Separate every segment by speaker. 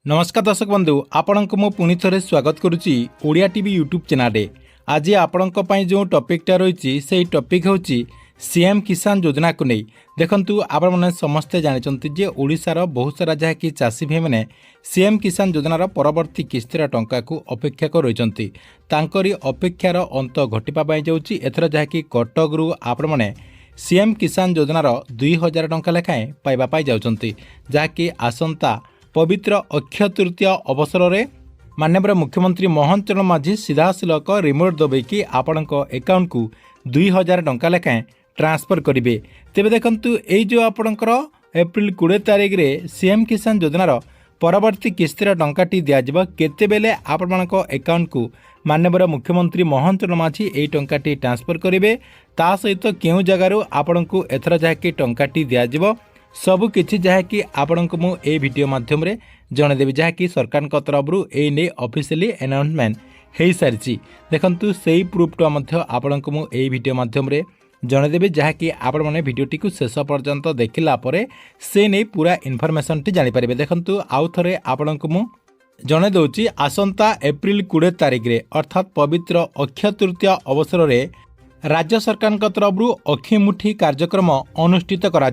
Speaker 1: नमस्कार दर्शक बंधु आपणक मु पुणी थे स्वागत करुच्ची ओडिया टीवी यूट्यूब चैनल। आज आपणक जो टॉपिकटा रही से टॉपिक हूँ सीएम किसान योजना को नहीं। देखंतु आपण मैंने समस्ते जानते जे ओडिशार बहुत सारा जहाँकि चाषी भाई मैंने सीएम किसान योजनार परवर्ती किस्तिर टंका को अपेक्षा कर रही तांकरी अपेक्षार अंत घटिपा जाऊँगी। एथर जहाँकि कटकरू आपण मैंने सीएम किसान योजनार 2000 टंका लेखाएं पाइबा जाउछंती, जहाँकि आसंता पवित्र अक्षय तृतीय अवसर में माननीय मुख्यमंत्री मोहन चरण माझी सीधासलख रिमोट दबाई आपण अकाउंट को 2000 टंका लेखाएं ट्रांसफर करेंगे। तेज देखु ये जो आपणकर एप्रिल 20 तारिख में सीएम किसान योजनार परवर्ती किस्तिर टंकाटी दिज्व केतेबेले आपण अकाउंट को माननीय मुख्यमंत्री मोहन चरण माझी यही टंकाटी ट्रांसफर करेंगे, ता सहित क्यों जगार आपण को एथर जहाँकि टंकाटी दिज्व सबु किछि जहाँकि आपण को मु ए वीडियो माध्यम रे जनदेवी, जहाँकि सरकार तरफ ए नहीं ऑफिशियली अनाउंसमेंट हो सारी। देखंतु सेही प्रूफटा मध्य आपण को मु ए वीडियो माध्यम रे जनदेवी, जहाँकि आपण माने वीडियोटी को शेष पर्यंत देखिला परे से नहीं पूरा इनफॉरमेशन टी जानि परिबे। देखंतु आउ थरे आपण को मु जणे दउची आसंता एप्रिल 20 तारिख रे अर्थात पवित्र अक्षय तृतीय अवसर रे राज्य सरकार तरफ अखिमुठी कार्यक्रम अनुष्ठित करा।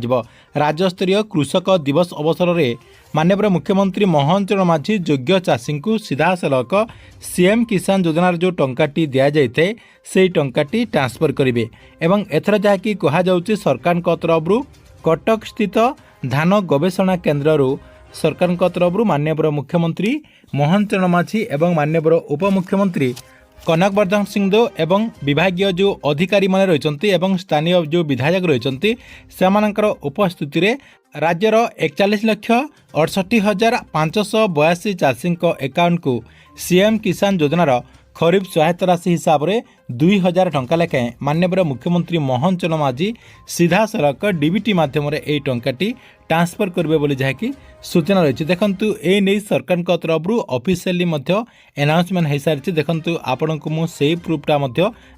Speaker 1: राज्यस्तरीय कृषक दिवस अवसर में माननीय मुख्यमंत्री मोहन चरण माझी योग्य चाषी को सीधासलख सीएम किसान योजनार जो टंकाटी दि जाए से टंकाटी ट्रांसफर करेंगे। एवं एथर जहाँकि कहुच्छी सरकार तरफ कटक स्थित धान गवेषणा केन्द्र सरकार तरफ माननीय मुख्यमंत्री मोहन चरण माझी एवं माननीय उपमुख्यमंत्री कनक वर्धन सिंहदेव एवं विभागीय जो अधिकारी माने रहिचंती एवं स्थानीय जो विधायक रहिचंती सेमानकर उपस्थिति रे राज्यर 41,68,582 चाषी अकाउंट को सीएम किसान योजनार खरीफ सहायता राशि हिसाब रे 2000 टंका लेखाएं माननीय मुख्यमंत्री मोहन चरण माझी सीधासलख डीबीटी माध्यम रे ए टंकाटी ट्रांसफर करेंगे बोली जहाँकि सूचना रही। देखंतु ए नहीं सरकार तरफ ऑफिशियली अनाउंसमेंट हो सारी। देखंतु आपण को मु सेही प्रूफटा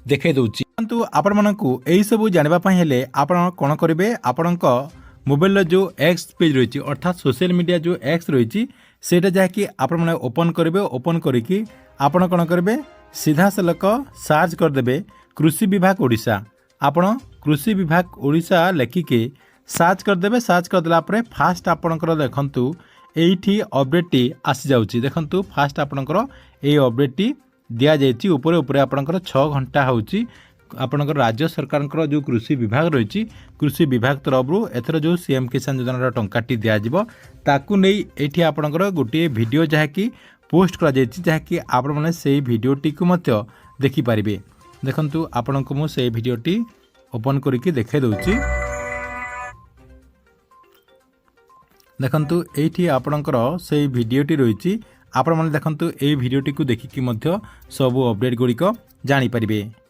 Speaker 1: देखाई दूची। देखंतु आपण मानकु एही सब जानिबा पई हेले आपण कोन करिवे, आपणक मोबाइल जो एक्स पेज रही अर्थात सोशल मीडिया जो एक्स रही सेटा जहाँकि आपण माने ओपन करेंगे। ओपन करके आपण कौन करेंगे सीधासलख सर्च करदे कृषि विभाग ओडिशा। आपण कृषि विभाग ओडिशा लेखिके सर्च करदे। सर्च करदेला परे फास्ट आपणकर देखंतु एठी अपडेटटी आसी जाउची। देखंतु फास्ट आपणकर ए अपडेटटी दिया जायछि। ऊपर ऊपर आपणकर 6 घंटा होउची आपणकर राज्य सरकार जो कृषि विभाग रही कृषि विभाग तरफ एथर जो सीएम किसान योजनार टंकाटी दिज्व ताकू नहीं एठी आपणकर गोटे वीडियो जहाँकि पोस्ट करा जायछि, जहाँकि आपण माने से वीडियोटी को मध्य देखि पारिबे। देखंतु आपण को मु से वीडियोटी ओपन करके देखाई दउछि। देखंतु एठी आपणकर से वीडियोटी रही आपण माने देखंतु ए वीडियोटी को देखिकी मध्य सब अपडेट गुड़िक जानि पारिबे।